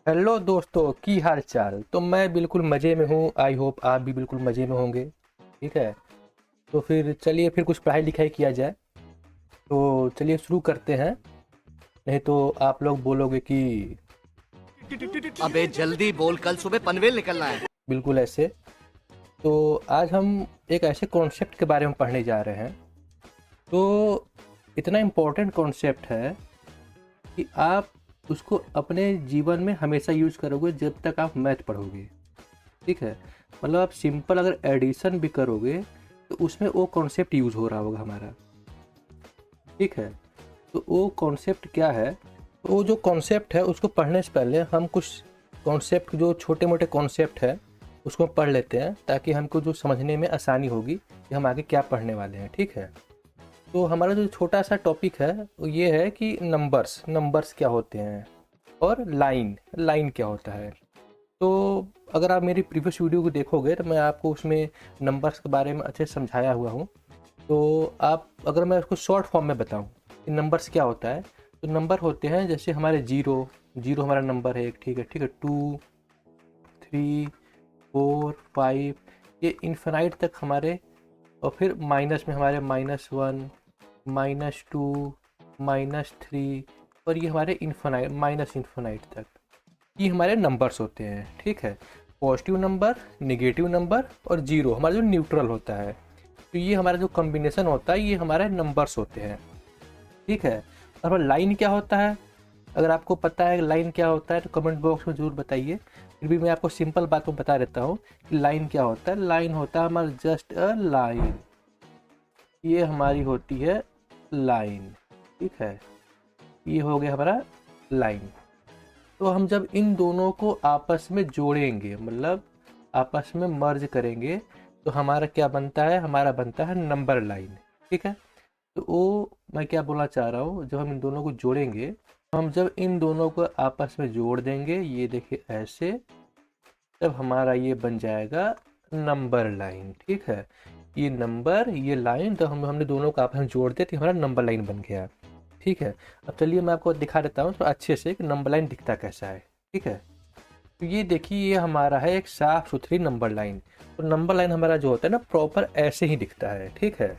Hello दोस्तों, की हाल चाल। तो मैं बिल्कुल मज़े में हूँ। आई होप आप भी बिल्कुल मज़े में होंगे। ठीक है। तो फिर चलिए फिर कुछ पढ़ाई लिखाई किया जाए। तो चलिए शुरू करते हैं। नहीं तो आप लोग बोलोगे कि अबे जल्दी बोल, कल सुबह पनवेल निकलना है। बिल्कुल ऐसे। तो आज हम एक ऐसे कॉन्सेप्ट के बारे में पढ़ने जा रहे हैं। तो इतना इम्पोर्टेंट कॉन्सेप्ट है कि आप उसको अपने जीवन में हमेशा यूज़ करोगे जब तक आप मैथ पढ़ोगे। ठीक है। मतलब आप सिंपल अगर एडिशन भी करोगे तो उसमें वो कॉन्सेप्ट यूज़ हो रहा होगा हमारा। ठीक है। तो वो कॉन्सेप्ट क्या है? तो वो जो कॉन्सेप्ट है उसको पढ़ने से पहले हम कुछ कॉन्सेप्ट, जो छोटे मोटे कॉन्सेप्ट है, उसको पढ़ लेते हैं ताकि हमको जो समझने में आसानी होगी कि हम आगे क्या पढ़ने वाले हैं। ठीक है। तो हमारा जो छोटा सा टॉपिक है वो ये है कि नंबर्स नंबर्स क्या होते हैं और लाइन लाइन क्या होता है। तो अगर आप मेरी प्रीवियस वीडियो को देखोगे तो मैं आपको उसमें नंबर्स के बारे में अच्छे से समझाया हुआ हूँ। तो आप, अगर मैं उसको शॉर्ट फॉर्म में बताऊँ कि नंबर्स क्या होता है, तो नंबर होते हैं जैसे हमारे जीरो। जीरो हमारा नंबर है एक। ठीक है। ठीक है। 2, 3, 4, 5, ये इन्फिनाइट तक हमारे। और फिर माइनस में हमारे -1, -2, -3, और ये हमारे इन्फिनाइट माइनस इन्फिनाइट तक। ये हमारे नंबर्स होते हैं। ठीक है। पॉजिटिव नंबर, नेगेटिव नंबर और जीरो हमारा जो न्यूट्रल होता है। तो ये हमारा जो कॉम्बिनेशन होता है ये हमारे नंबर्स होते हैं। ठीक है। और लाइन क्या होता है? अगर आपको पता है लाइन क्या होता है तो कमेंट बॉक्स में ज़रूर बताइए। फिर भी मैं आपको सिंपल बात में बता देता हूँ कि लाइन क्या होता है। लाइन होता है हमारा जस्ट अ लाइन। ये हमारी होती है लाइन। ठीक है। ये हो गया हमारा लाइन। तो हम जब इन दोनों को आपस में जोड़ेंगे, मतलब आपस में मर्ज करेंगे, तो हमारा क्या बनता है? हमारा बनता है नंबर लाइन। ठीक है। तो वो मैं क्या बोलना चाह रहा हूँ, जब हम इन दोनों को जोड़ेंगे, हम जब इन दोनों को आपस में जोड़ देंगे, ये देखिए ऐसे, तब हमारा ये बन जाएगा नंबर लाइन। ठीक है। ये नंबर, ये लाइन, तो हमने दोनों को आपस में जोड़ दिया तो हमारा नंबर लाइन बन गया। ठीक है। अब चलिए मैं आपको दिखा देता हूँ तो अच्छे से कि नंबर लाइन दिखता कैसा है। ठीक है। तो ये देखिए, ये हमारा है एक साफ सुथरी नंबर लाइन। तो नंबर लाइन हमारा जो होता है ना, प्रॉपर ऐसे ही दिखता है। ठीक है।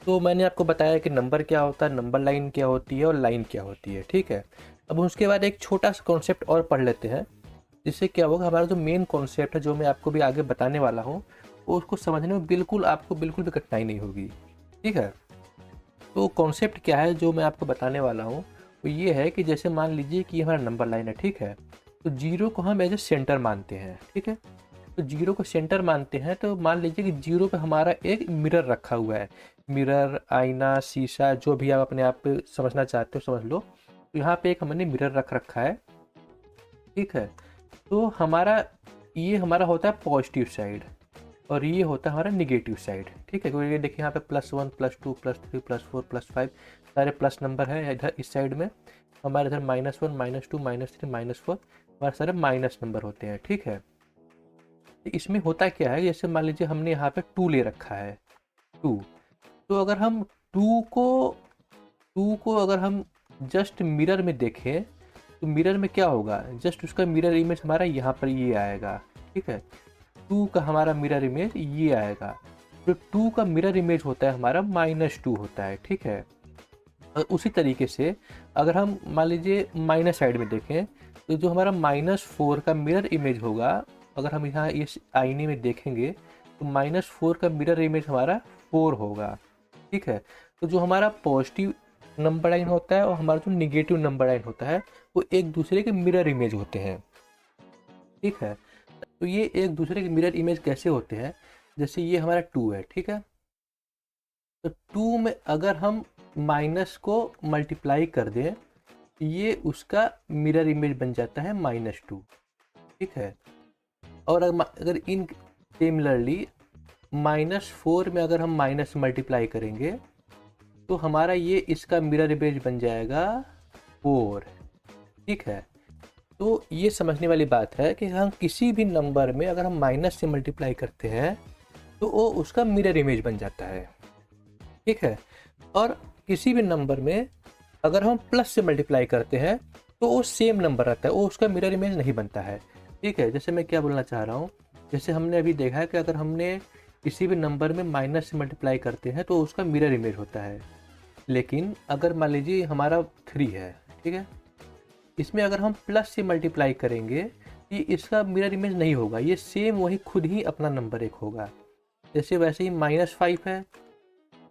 तो मैंने आपको बताया कि नंबर क्या होता है, नंबर लाइन क्या होती है और लाइन क्या होती है। ठीक है। अब उसके बाद एक छोटा सा कॉन्सेप्ट और पढ़ लेते हैं, जिससे क्या होगा, हमारा जो मेन कॉन्सेप्ट है जो मैं आपको भी आगे बताने वाला हूँ, वो उसको समझने में बिल्कुल आपको बिल्कुल भी कठिनाई नहीं होगी। ठीक है। तो कॉन्सेप्ट क्या है जो मैं आपको बताने वाला हूँ, वो ये है कि जैसे मान लीजिए कि ये हमारा नंबर लाइन है। ठीक है। तो जीरो को हम एज ए सेंटर मानते हैं। ठीक है। तो जीरो को सेंटर मानते हैं, तो मान लीजिए कि जीरो पे हमारा एक मिरर रखा हुआ है। मिरर, आईना, शीशा, जो भी आप अपने आप समझना चाहते हो समझ लो। तो यहाँ पे एक हमने मिरर रख रखा है। ठीक है। तो हमारा, ये हमारा होता है पॉजिटिव साइड और ये होता है हमारा निगेटिव साइड। ठीक है। क्योंकि ये देखिए यहाँ पे +1, +2, +3, +4, +5 सारे प्लस नंबर है। इधर इस साइड में हमारे इधर -1, -2, -3, -4 हमारे सारे माइनस नंबर होते हैं। ठीक है। तो इसमें होता क्या है, जैसे मान लीजिए हमने यहाँ पे 2 ले रखा है। 2, तो अगर हम 2 को 2 को अगर हम जस्ट मिरर में देखें तो मिरर में क्या होगा, जस्ट उसका मिरर इमेज हमारा यहाँ पर ये आएगा। ठीक है। 2 का हमारा मिरर इमेज ये आएगा। तो 2 का मिरर इमेज होता है हमारा -2 होता है। ठीक है। और उसी तरीके से अगर हम मान लीजिए माइनस साइड में देखें तो जो हमारा -4 का मिरर इमेज होगा, अगर हम यहाँ इस आईने में देखेंगे तो -4 का मिरर इमेज हमारा 4 होगा। ठीक है। तो जो हमारा पॉजिटिव नंबर लाइन होता है और हमारा जो निगेटिव नंबर लाइन होता है वो एक दूसरे के मिरर इमेज होते हैं। ठीक है। तो ये एक दूसरे के मिरर इमेज कैसे होते हैं, जैसे ये हमारा 2 है। ठीक है। तो 2 में अगर हम माइनस को मल्टीप्लाई कर दें, ये उसका मिरर इमेज बन जाता है -2। ठीक है। और अगर इन सिमिलरली -4 में अगर हम माइनस मल्टीप्लाई करेंगे तो हमारा ये इसका मिरर इमेज बन जाएगा 4। ठीक है। तो ये समझने वाली बात है कि हम किसी भी नंबर में अगर हम माइनस से मल्टीप्लाई करते हैं तो वो उसका मिरर इमेज बन जाता है। ठीक है। और किसी भी नंबर में अगर हम प्लस से मल्टीप्लाई करते हैं तो वो सेम नंबर रहता है, वो उसका मिरर इमेज नहीं बनता है। ठीक है, जैसे मैं क्या बोलना चाह रहा हूँ, जैसे हमने अभी देखा है कि अगर हमने किसी भी नंबर में माइनस से मल्टीप्लाई करते हैं तो उसका मिरर इमेज होता है। लेकिन अगर मान लीजिए हमारा 3 है, ठीक है, इसमें अगर हम प्लस से मल्टीप्लाई करेंगे ये इसका मिरर इमेज नहीं होगा, ये सेम वही खुद ही अपना नंबर एक होगा। जैसे वैसे ही -5 है,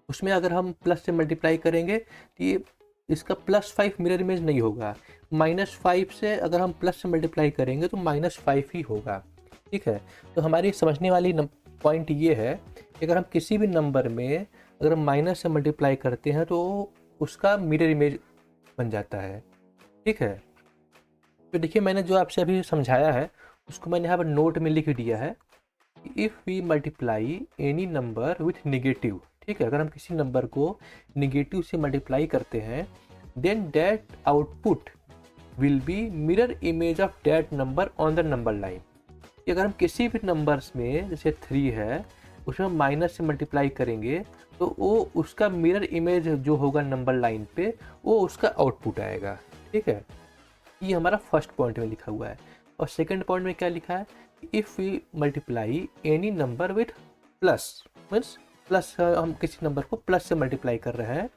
उसमें अगर हम प्लस से मल्टीप्लाई करेंगे तो ये इसका +5 मिरर इमेज नहीं होगा। -5 से अगर हम प्लस से मल्टीप्लाई करेंगे तो -5 ही होगा। ठीक है, तो हमारी समझने वाली पॉइंट ये है कि अगर हम किसी भी नंबर में अगर हम माइनस से मल्टीप्लाई करते हैं तो उसका मिरर इमेज बन जाता है। ठीक है, तो देखिए मैंने जो आपसे अभी समझाया है उसको मैंने यहाँ पर नोट में लिख दिया है। If we multiply any number with negative, ठीक है, अगर हम किसी नंबर को निगेटिव से मल्टीप्लाई करते हैं then that output will be mirror image of that number on the number line. अगर हम किसी भी नंबर्स में जैसे 3 है उसमें माइनस से मल्टीप्लाई करेंगे तो वो उसका मिरर इमेज जो होगा नंबर लाइन पे वो उसका आउटपुट आएगा। ठीक है, ये हमारा फर्स्ट पॉइंट में लिखा हुआ है। और सेकंड पॉइंट में क्या लिखा है, if we multiply any number with plus, means plus हम किसी नंबर को प्लस से मल्टीप्लाई कर रहे हैं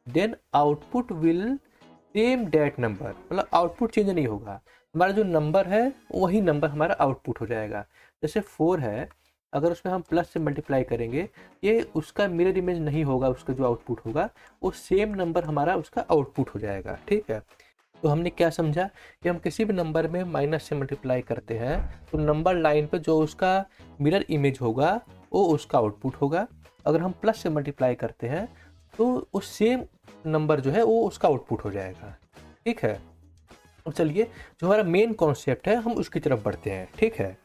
then output will same that number, मतलब आउटपुट चेंज नहीं होगा, हमारा जो नंबर है वही नंबर हमारा आउटपुट हो जाएगा। जैसे 4 है, अगर उसमें हम प्लस से मल्टीप्लाई करेंगे ये उसका मिरर इमेज नहीं होगा, उसका जो आउटपुट होगा वो सेम नंबर हमारा उसका आउटपुट हो जाएगा। ठीक है, तो हमने क्या समझा कि हम किसी भी नंबर में माइनस से मल्टीप्लाई करते हैं तो नंबर लाइन पे जो उसका मिरर इमेज होगा वो उसका आउटपुट होगा। अगर हम प्लस से मल्टीप्लाई करते हैं तो वो सेम नंबर जो है वो उसका आउटपुट हो जाएगा। ठीक है, अब चलिए जो हमारा मेन कॉन्सेप्ट है हम उसकी तरफ बढ़ते हैं। ठीक है,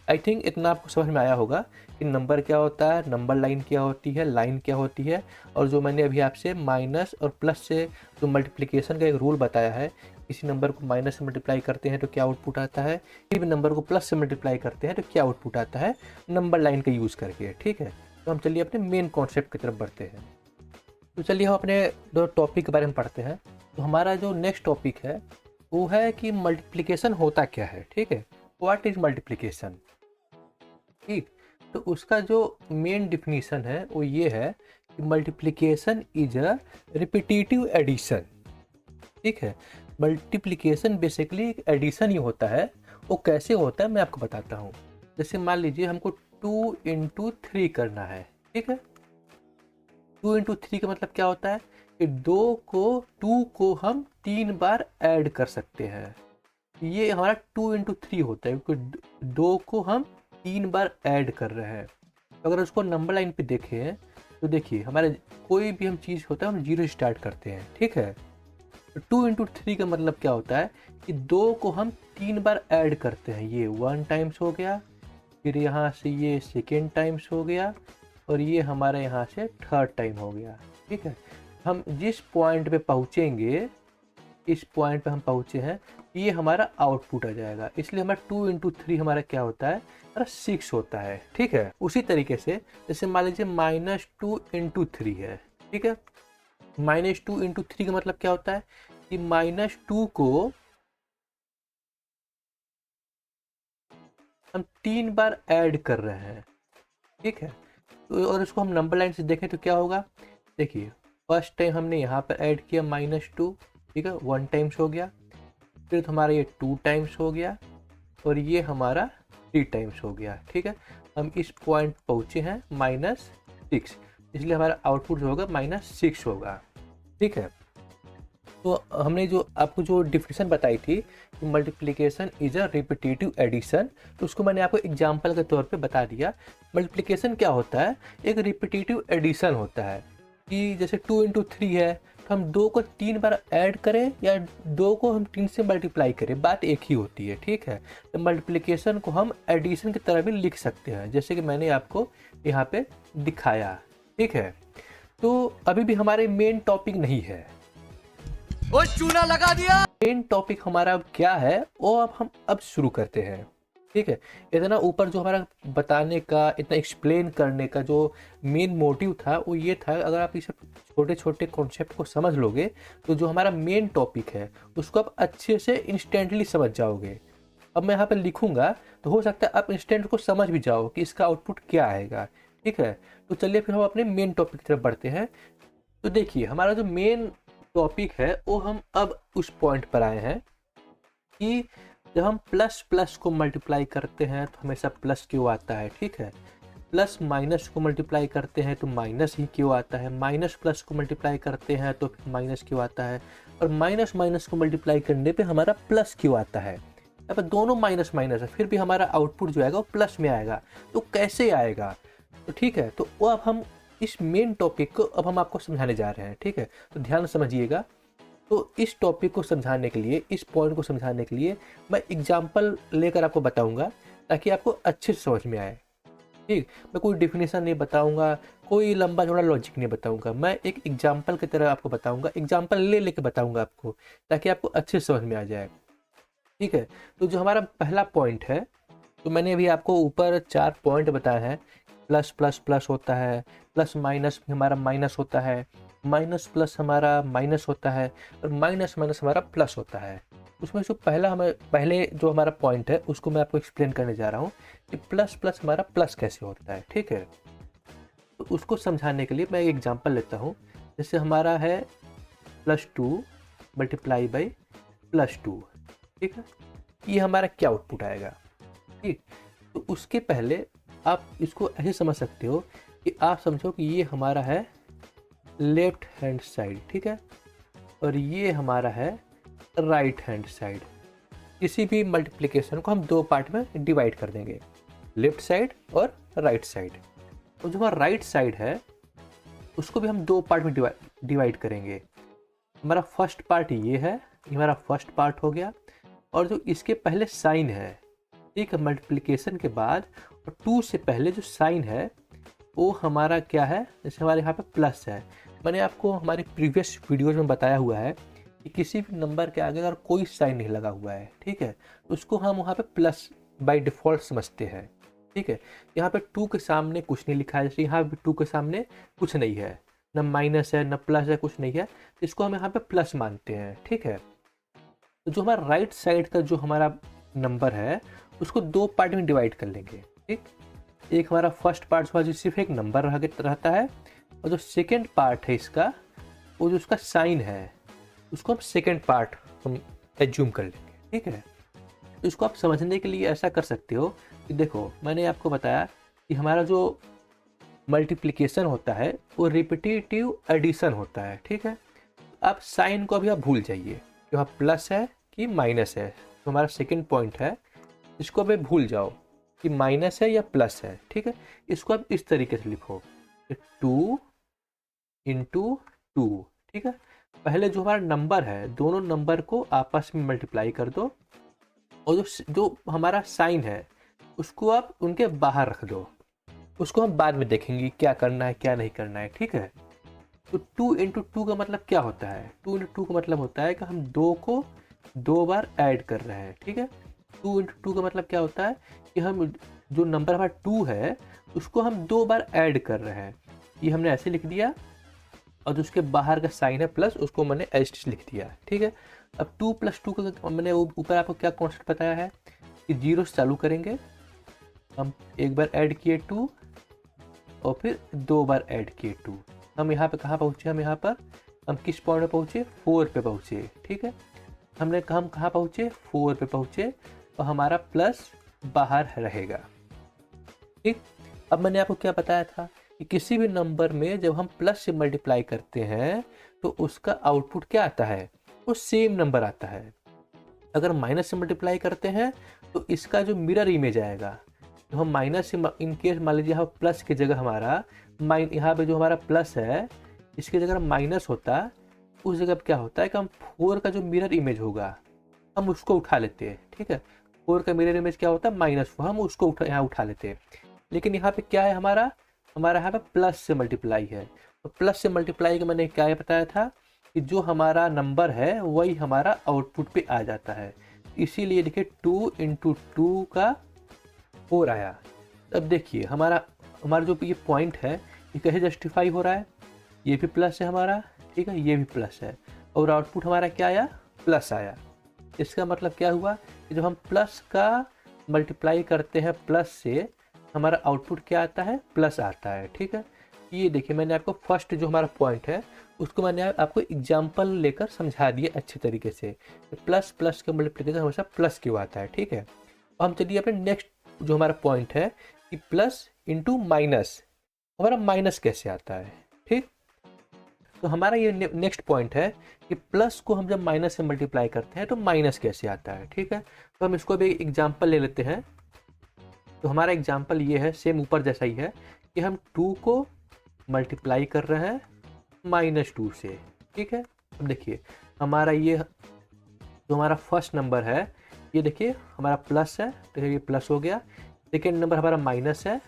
आई थिंक इतना आपको समझ में आया होगा कि नंबर क्या होता है, नंबर लाइन क्या होती है, लाइन क्या होती है, और जो मैंने अभी आपसे माइनस और प्लस से जो मल्टीप्लिकेशन का एक रूल बताया है, किसी नंबर को माइनस से मल्टीप्लाई करते हैं तो क्या आउटपुट आता है, किसी भी नंबर को प्लस से मल्टीप्लाई करते हैं तो क्या आउटपुट आता है, नंबर लाइन का यूज़ करके। ठीक है, तो हम चलिए अपने मेन कॉन्सेप्ट की तरफ बढ़ते हैं। तो चलिए हम अपने दो टॉपिक के बारे में पढ़ते हैं। तो हमारा जो नेक्स्ट टॉपिक है वो है कि मल्टीप्लिकेशन होता क्या है। ठीक है, व्हाट इज मल्टीप्लिकेशन। ठीक, तो उसका जो मेन डिफिनीशन है वो ये है कि multiplication is a repetitive addition. ठीक है, मल्टीप्लिकेशन बेसिकली एक एडिशन ही होता है। वो कैसे होता है मैं आपको बताता हूँ। जैसे मान लीजिए हमको 2 × 3 करना है। ठीक है, 2 × 3 का मतलब क्या होता है कि 2 को हम 3 बार ऐड कर सकते हैं। ये हमारा 2 × 3 होता है क्योंकि 2 को हम 3 बार ऐड कर रहे हैं। अगर उसको नंबर लाइन पे देखें तो देखिए हमारे कोई भी हम चीज़ होता है हम 0 स्टार्ट करते हैं। ठीक है, 2 × 3 का मतलब क्या होता है कि 2 को हम 3 बार ऐड करते हैं। ये 1 टाइम्स हो गया, फिर यहाँ से ये सेकेंड टाइम्स हो गया, और ये हमारे यहाँ से थर्ड टाइम हो गया। ठीक है, हम जिस पॉइंट पे पहुँचेंगे, इस पॉइंट पे हम पहुँचे हैं, ये हमारा आउटपुट आ जाएगा। इसलिए हमारा 2 × 3 हमारा क्या होता है, हमारा 6 होता है। ठीक है, उसी तरीके से जैसे मान लीजिए -2 × 3 है। ठीक है, -2 × 3 का मतलब क्या होता है कि -2 को हम 3 बार ऐड कर रहे हैं। ठीक है, तो और इसको हम नंबर लाइन से देखें तो क्या होगा, देखिए फर्स्ट टाइम हमने यहाँ पर ऐड किया -2, ठीक है, 1 टाइम्स हो गया, फिर तो हमारा ये 2 टाइम्स हो गया, और ये हमारा 3 टाइम्स हो गया। ठीक है, हम इस पॉइंट पहुँचे हैं -6, इसलिए हमारा आउटपुट जो होगा -6 होगा। ठीक है, तो हमने जो आपको जो डिफिनेशन बताई थी कि multiplication is a repetitive addition, तो उसको मैंने आपको एग्जांपल के तौर पे बता दिया। मल्टीप्लिकेशन क्या होता है, एक रिपीटेटिव एडिशन होता है कि जैसे 2 × 3 है तो हम 2 को 3 बार ऐड करें या 2 को हम 3 से मल्टीप्लाई करें, बात एक ही होती है। ठीक है, तो मल्टीप्लिकेशन को हम एडिशन की तरह भी लिख सकते हैं, जैसे कि मैंने आपको यहाँ पे दिखाया। ठीक है, तो अभी भी हमारे मेन टॉपिक नहीं है, वो चूना लगा दिया। मेन टॉपिक हमारा अब क्या है वो अब शुरू करते हैं। ठीक है, इतना ऊपर जो हमारा बताने का, इतना एक्सप्लेन करने का जो मेन मोटिव था वो ये था, अगर आप इसे छोटे छोटे कॉन्सेप्ट को समझ लोगे तो जो हमारा मेन टॉपिक है उसको आप अच्छे से इंस्टेंटली समझ जाओगे। अब मैं यहाँ पर लिखूंगा तो हो सकता है आप इंस्टेंट को समझ भी जाओ कि इसका आउटपुट क्या आएगा। ठीक है, तो चलिए फिर हम अपने मेन टॉपिक की तरफ बढ़ते हैं। तो देखिए हमारा जो मेन टॉपिक है वो हम अब उस पॉइंट पर आए हैं कि जब हम प्लस प्लस को मल्टीप्लाई करते हैं तो हमेशा प्लस क्यों आता है। ठीक है, प्लस माइनस को मल्टीप्लाई करते हैं तो माइनस ही क्यों आता है, माइनस प्लस को मल्टीप्लाई करते हैं तो फिर माइनस क्यों आता है, और माइनस माइनस को मल्टीप्लाई करने पे हमारा प्लस क्यों आता है। यहाँ पर दोनों माइनस माइनस है फिर भी हमारा आउटपुट जो आएगा वो प्लस में आएगा, तो कैसे आएगा। तो ठीक है, तो वो अब हम इस मेन टॉपिक को अब हम आपको समझाने जा रहे हैं। ठीक है, तो ध्यान समझिएगा। तो इस टॉपिक को समझाने के लिए, इस पॉइंट को समझाने के लिए मैं एग्जाम्पल लेकर आपको बताऊंगा ताकि आपको अच्छे से समझ में आए। ठीक, मैं कोई डिफिनेशन नहीं बताऊंगा, कोई लंबा चौड़ा लॉजिक नहीं बताऊंगा, मैं एक एग्जाम्पल की तरह आपको बताऊंगा, एग्जाम्पल ले लेके बताऊंगा आपको ताकि आपको अच्छे से समझ में आ जाए। ठीक है, तो जो हमारा पहला पॉइंट है, तो मैंने अभी आपको ऊपर 4 पॉइंट बताए हैं। प्लस प्लस प्लस होता है, प्लस माइनस हमारा माइनस होता है, माइनस प्लस हमारा माइनस होता है, और माइनस माइनस हमारा प्लस होता है। उसमें जो पहले जो हमारा पॉइंट है उसको मैं आपको एक्सप्लेन करने जा रहा हूँ कि प्लस प्लस हमारा प्लस कैसे होता है। ठीक है, तो उसको समझाने के लिए मैं एक एग्जांपल लेता हूँ। जैसे हमारा है +2 मल्टीप्लाई बाई +2। ठीक है, ये हमारा क्या आउटपुट आएगा। ठीक, तो उसके पहले आप इसको ऐसे समझ सकते हो कि आप समझो कि ये हमारा है लेफ्ट हैंड साइड। ठीक है, और ये हमारा है राइट हैंड साइड। किसी भी मल्टीप्लिकेशन को हम 2 पार्ट में डिवाइड कर देंगे, लेफ्ट साइड और राइट साइड। तो जो हमारा राइट साइड है उसको भी हम 2 पार्ट में डिवाइड करेंगे। हमारा फर्स्ट पार्ट ये है, ये हमारा फर्स्ट पार्ट हो गया, और जो इसके पहले साइन है, ठीक है, मल्टीप्लिकेशन के बाद और 2 से पहले जो साइन है वो हमारा क्या है, जैसे हमारे यहाँ पे प्लस है। मैंने आपको हमारे प्रीवियस वीडियोज में बताया हुआ है कि किसी भी नंबर के आगे अगर कोई साइन नहीं लगा हुआ है, ठीक है, तो उसको हम वहाँ पे प्लस बाय डिफ़ॉल्ट समझते हैं। ठीक है, यहाँ पे 2 के सामने कुछ नहीं लिखा है, जैसे यहाँ पे 2 के सामने कुछ नहीं है, न माइनस है न प्लस है, कुछ नहीं है, तो इसको हम यहाँ पे प्लस मानते हैं। ठीक है, तो जो हमारा राइट साइड का जो हमारा नंबर है उसको 2 पार्ट में डिवाइड कर लेंगे। ठीक, एक हमारा फर्स्ट पार्ट जो सिर्फ एक नंबर रहता है, और जो सेकेंड पार्ट है इसका, वो जो उसका साइन है उसको हम सेकेंड पार्ट हम एज्यूम कर लेंगे। ठीक है, तो इसको आप समझने के लिए ऐसा कर सकते हो कि देखो मैंने आपको बताया कि हमारा जो मल्टीप्लिकेशन होता है वो रिपीटेटिव एडिशन होता है। ठीक है, आप साइन को अभी आप भूल जाइए कि वहाँ प्लस है कि माइनस है। तो हमारा सेकेंड पॉइंट है, इसको अभी भूल जाओ कि माइनस है या प्लस है। ठीक है, इसको आप इस तरीके से लिखो 2 × 2। ठीक है, पहले जो हमारा नंबर है दोनों नंबर को आपस में मल्टीप्लाई कर दो, और जो हमारा साइन है उसको आप उनके बाहर रख दो। उसको हम बाद में देखेंगे क्या करना है क्या नहीं करना है। ठीक है, तो 2 × 2 का मतलब क्या होता है, 2 × 2 का मतलब होता है कि हम 2 को 2 बार ऐड कर रहे हैं। ठीक है, 2 × 2 का मतलब क्या होता है कि हम जो नंबर हमारा 2 है उसको हम 2 बार ऐड कर रहे हैं। ये हमने ऐसे लिख दिया, और जो उसके बाहर का साइन है प्लस उसको मैंने एच लिख दिया। ठीक है, अब 2 + 2 का मैंने ऊपर आपको क्या कॉन्सेप्ट बताया है कि 0 से चालू करेंगे, हम एक बार ऐड किए 2 और फिर 2 बार ऐड किए 2। हम यहाँ पे कहाँ पहुँचे, हम किस पॉइंट पे पहुँचे, 4 पे पहुँचे। ठीक है, हम कहाँ पहुँचे, 4 पे पहुँचे, और हमारा प्लस बाहर रहेगा। ठीक, अब मैंने आपको क्या बताया था कि किसी भी नंबर में जब हम प्लस से मल्टीप्लाई करते हैं तो उसका आउटपुट क्या आता है, वो सेम नंबर आता है। अगर माइनस से मल्टीप्लाई करते हैं तो इसका जो मिरर इमेज आएगा, तो हम माइनस से इन केस मान लीजिए यहाँ प्लस की जगह हमारा यहाँ पे जो हमारा प्लस है इसकी जगह माइनस होता, उस जगह क्या होता है कि हम 4 का जो मिरर इमेज होगा हम उसको उठा लेते हैं। ठीक है, 4 का मिरर इमेज क्या होता है, -4, हम उसको यहाँ उठा लेते हैं। लेकिन यहाँ पे क्या है, हमारा यहाँ पे प्लस से मल्टीप्लाई है, तो प्लस से मल्टीप्लाई का मैंने क्या बताया था कि जो हमारा नंबर है वही हमारा आउटपुट पे आ जाता है। इसीलिए देखिए 2 × 2 का 4 आया। अब देखिए हमारा जो ये पॉइंट है ये कैसे जस्टिफाई हो रहा है, ये भी प्लस है हमारा, ठीक है, ये भी प्लस है, और आउटपुट हमारा क्या आया, प्लस आया। इसका मतलब क्या हुआ कि जब हम प्लस का मल्टीप्लाई करते हैं प्लस से, हमारा आउटपुट क्या आता है, प्लस आता है, ठीक है। ये देखिए मैंने आपको फर्स्ट जो हमारा पॉइंट है उसको मैंने आपको एग्जाम्पल लेकर समझा दिया अच्छे तरीके से, प्लस प्लस का मल्टीप्लिकेशन हमेशा प्लस क्यों आता है, ठीक है। अब हम चलिए अपने नेक्स्ट जो हमारा पॉइंट है कि प्लस इंटू माइनस, हमारा माइनस कैसे आता है, ठीक। तो हमारा ये नेक्स्ट पॉइंट है कि प्लस को हम जब माइनस से मल्टीप्लाई करते हैं तो माइनस कैसे आता है, ठीक है। तो हम इसको भी एग्जाम्पल ले लेते हैं। तो हमारा एग्जाम्पल ये है, सेम ऊपर जैसा ही है, कि हम 2 को मल्टीप्लाई कर रहे हैं -2 से, ठीक है। अब देखिए हमारा ये जो हमारा फर्स्ट नंबर है, ये देखिए हमारा प्लस है, तो ये प्लस हो गया। सेकेंड नंबर हमारा माइनस है,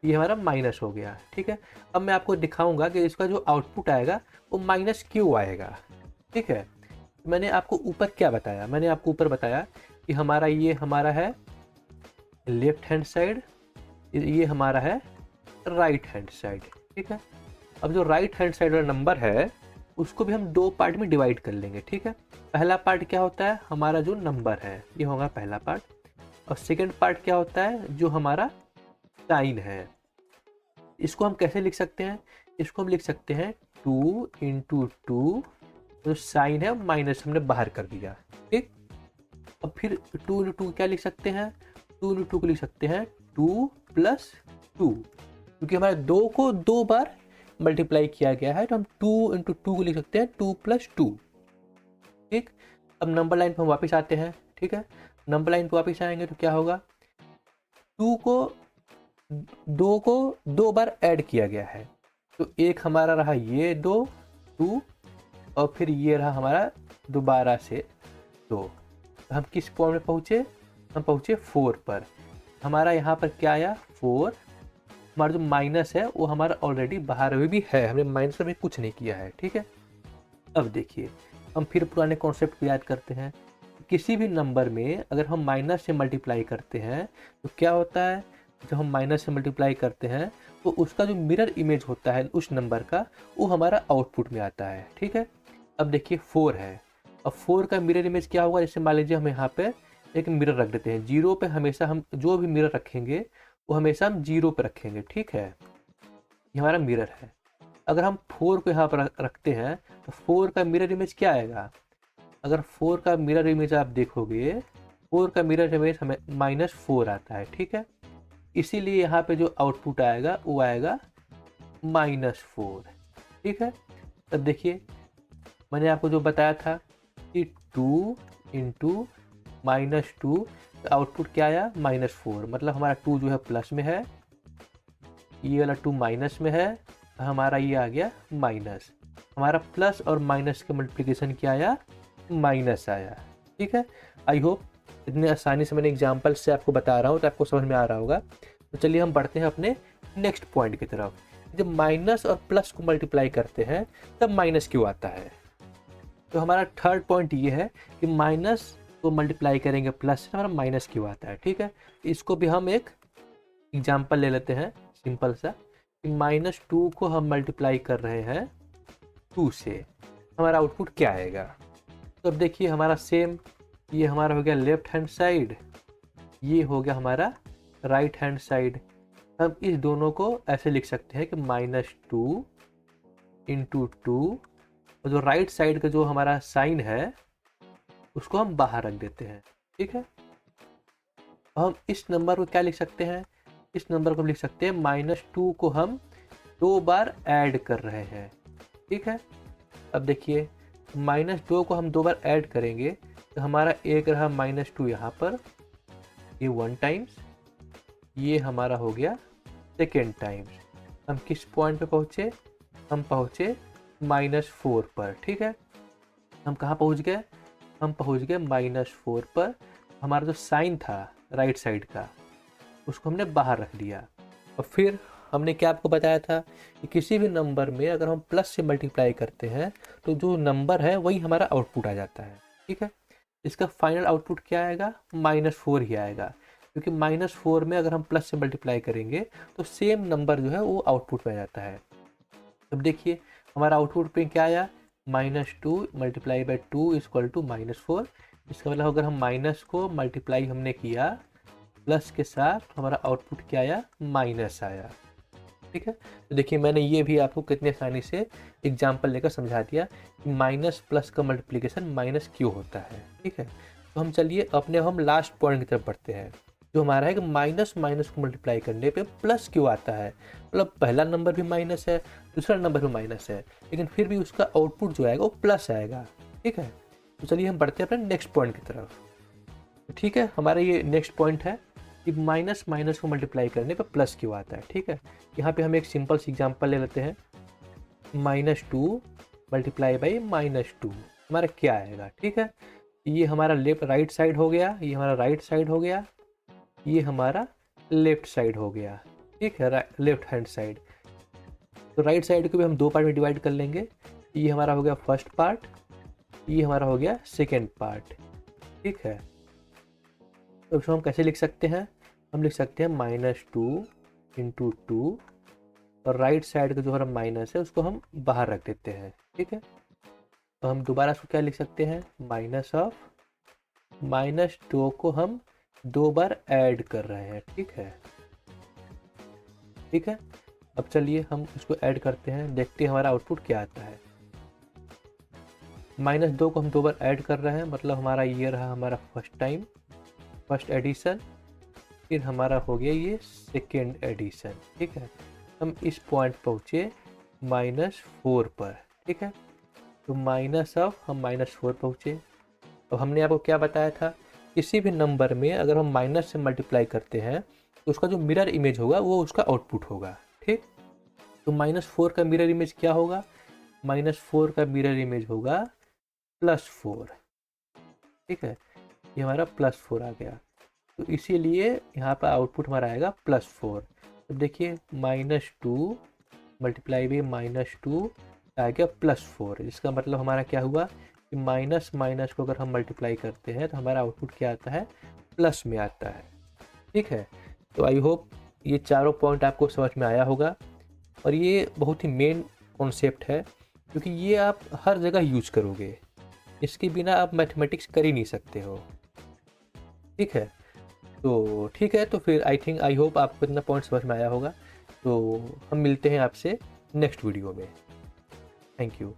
ये हमारा माइनस हो गया, ठीक है। अब मैं आपको दिखाऊंगा कि इसका जो आउटपुट आएगा वो माइनस क्यों आएगा, ठीक है। मैंने आपको ऊपर क्या बताया, मैंने आपको ऊपर बताया कि हमारा ये हमारा है लेफ्ट हैंड साइड, ये हमारा है राइट हैंड साइड, ठीक है। अब जो राइट हैंड साइड वाला नंबर है उसको भी हम 2 पार्ट में डिवाइड कर लेंगे, ठीक है। पहला पार्ट क्या होता है, हमारा जो नंबर है ये होगा पहला पार्ट, और सेकेंड पार्ट क्या होता है, जो हमारा साइन है। इसको हम कैसे लिख सकते हैं, इसको हम लिख सकते हैं 2 × 2, जो साइन है माइनस हमने बाहर कर दिया, ठीक। अब फिर 2 × 2 क्या लिख सकते हैं, 2 × 2 को लिख सकते हैं 2 + 2, क्योंकि हमारे 2 को 2 बार मल्टीप्लाई किया गया है, तो हम 2 × 2 को लिख सकते हैं 2 + 2, ठीक। अब नंबर लाइन पर हम वापस आते हैं, ठीक है। नंबर लाइन पर वापस आएंगे तो क्या होगा, 2 को 2 बार ऐड किया गया है, तो एक हमारा रहा ये 2 और फिर ये रहा हमारा दोबारा से 2। हम किस पॉइंट में पहुँचे, हम पहुँचे 4 पर। हमारा यहाँ पर क्या आया 4, हमारा जो माइनस है वो हमारा ऑलरेडी बाहर में भी है, हमने माइनस में कुछ नहीं किया है, ठीक है। अब देखिए हम फिर पुराने कॉन्सेप्ट को याद करते हैं। किसी भी नंबर में अगर हम माइनस से मल्टीप्लाई करते हैं तो क्या होता है, जब हम माइनस से मल्टीप्लाई करते हैं तो उसका जो मिरर इमेज होता है उस नंबर का, वो हमारा आउटपुट में आता है, ठीक है। अब देखिए 4 है, अब 4 का मिरर इमेज क्या होगा, जैसे मान लीजिए हम यहाँ पे एक मिरर रख देते हैं, 0 पे हमेशा हम जो भी मिरर रखेंगे वो हमेशा हम 0 पे रखेंगे, ठीक है। ये हमारा मिरर है। अगर हम 4 को यहाँ पर रखते हैं तो 4 का मिरर इमेज क्या आएगा, अगर 4 का मिरर इमेज आप देखोगे, 4 का मिरर इमेज हमें -4 आता है, ठीक है। इसीलिए यहाँ पे जो आउटपुट आएगा वो आएगा -4, ठीक है। अब देखिए मैंने आपको जो बताया था कि 2 × -2, आउटपुट क्या आया -4, मतलब हमारा 2 जो है प्लस में है, ये वाला 2 माइनस में है, हमारा ये आ गया माइनस। हमारा प्लस और माइनस का मल्टीप्लिकेशन क्या आया, माइनस आया, ठीक है। आई होप इतने आसानी से मैंने एग्जाम्पल से आपको बता रहा हूँ तो आपको समझ में आ रहा होगा। तो चलिए हम बढ़ते हैं अपने नेक्स्ट पॉइंट की तरफ। जब माइनस और प्लस को मल्टीप्लाई करते हैं तब माइनस क्यों आता है, तो हमारा थर्ड पॉइंट ये है कि माइनस को मल्टीप्लाई करेंगे प्लस से, हमारा माइनस क्यों आता है, ठीक है। इसको भी हम एक एग्जाम्पल ले लेते हैं सिंपल सा, कि -2 को हम मल्टीप्लाई कर रहे हैं 2 से, हमारा आउटपुट क्या आएगा। तो अब देखिए हमारा सेम, ये हमारा हो गया लेफ्ट हैंड साइड, ये हो गया हमारा राइट हैंड साइड। हम इस दोनों को ऐसे लिख सकते हैं कि -2 × 2, और जो राइट साइड का जो हमारा साइन है उसको हम बाहर रख देते हैं, ठीक है। हम इस नंबर को क्या लिख सकते हैं, इस नंबर को हम लिख सकते हैं -2 को हम 2 बार ऐड कर रहे हैं, ठीक है। अब देखिए -2 को हम 2 बार ऐड करेंगे तो हमारा एक रहा -2 यहाँ पर, ये 1 टाइम्स, ये हमारा हो गया सेकेंड टाइम्स। हम किस पॉइंट पे पहुँचे, हम पहुँचे -4 पर, ठीक है। हम कहाँ पहुँच गए, हम पहुँच गए -4 पर। हमारा जो साइन था राइट साइड का उसको हमने बाहर रख दिया, और फिर हमने क्या आपको बताया था कि किसी भी नंबर में अगर हम प्लस से मल्टीप्लाई करते हैं तो जो नंबर है वही हमारा आउटपुट आ जाता है, ठीक है। इसका फाइनल आउटपुट क्या आएगा, -4 ही आएगा, क्योंकि -4 में अगर हम प्लस से मल्टीप्लाई करेंगे तो सेम नंबर जो है वो आउटपुट में आ जाता है। अब देखिए हमारा आउटपुट पे क्या आया, -2 मल्टीप्लाई बाई 2 इक्वल टू -4। इसका मतलब अगर हम माइनस को मल्टीप्लाई हमने किया प्लस के साथ, हमारा आउटपुट क्या आया, माइनस आया। ठीक है, तो देखिए मैंने ये भी आपको कितनी आसानी से एग्जाम्पल लेकर समझा दिया कि माइनस प्लस का मल्टीप्लिकेशन माइनस क्यों होता है। ठीक है, तो हम चलिए अपने हम लास्ट पॉइंट की तरफ बढ़ते हैं, जो हमारा है कि माइनस माइनस को मल्टीप्लाई करने पे प्लस क्यों आता है। मतलब पहला नंबर भी माइनस है, दूसरा नंबर भी माइनस है, लेकिन फिर भी उसका आउटपुट जो आएगा वो प्लस आएगा। ठीक है, तो चलिए हम बढ़ते हैं अपने नेक्स्ट पॉइंट की तरफ। ठीक है, हमारा ये नेक्स्ट पॉइंट है कि माइनस माइनस को मल्टीप्लाई करने पे प्लस क्यों आता है। ठीक है, यहाँ पे हम एक सिंपल सी एग्जांपल ले लेते हैं, -2 मल्टीप्लाई बाई -2 हमारा क्या आएगा। ठीक है, ये हमारा राइट साइड हो गया, ये हमारा राइट साइड हो गया, ये हमारा लेफ्ट साइड हो गया। ठीक है, लेफ्ट हैंड साइड। तो राइट साइड को भी हम दो पार्ट में डिवाइड कर लेंगे, ये हमारा हो गया फर्स्ट पार्ट, ये हमारा हो गया सेकेंड पार्ट। ठीक है, तो इसको हम कैसे लिख सकते हैं, हम लिख सकते हैं -2 इंटू 2, और राइट साइड का जो हमारा माइनस है उसको हम बाहर रख देते हैं। ठीक है, तो हम दोबारा इसको क्या लिख सकते हैं, माइनस ऑफ -2 को हम 2 बार ऐड कर रहे हैं। ठीक है, ठीक है, अब चलिए हम इसको ऐड करते हैं, देखते हैं हमारा आउटपुट क्या आता है। -2 को हम 2 बार ऐड कर रहे हैं, मतलब हमारा ये रहा हमारा फर्स्ट टाइम, फर्स्ट एडिशन, फिर हमारा हो गया ये सेकेंड एडिशन। ठीक है, हम इस पॉइंट पहुँचे -4 पर। ठीक है, तो माइनस ऑफ हम -4 पहुँचे। अब हमने आपको क्या बताया था, किसी भी नंबर में अगर हम माइनस से मल्टीप्लाई करते हैं तो उसका जो मिरर इमेज होगा वो उसका आउटपुट होगा। ठीक, तो -4 का मिरर इमेज क्या होगा, -4 का मिरर इमेज होगा +4। ठीक है, ये हमारा +4 आ गया, तो इसीलिए यहाँ पर आउटपुट हमारा आएगा +4। अब देखिए -2 मल्टीप्लाई बाई -2 आ गया +4, इसका मतलब हमारा क्या हुआ कि माइनस माइनस को अगर हम मल्टीप्लाई करते हैं तो हमारा आउटपुट क्या आता है, प्लस में आता है। ठीक है, तो आई होप ये चारों पॉइंट आपको समझ में आया होगा, और ये बहुत ही मेन कॉन्सेप्ट है क्योंकि ये आप हर जगह यूज करोगे, इसके बिना आप मैथमेटिक्स कर ही नहीं सकते हो। ठीक है, तो ठीक है, तो फिर आई होप आपको इतना पॉइंट समझ में आया होगा। तो हम मिलते हैं आपसे नेक्स्ट वीडियो में। Thank you.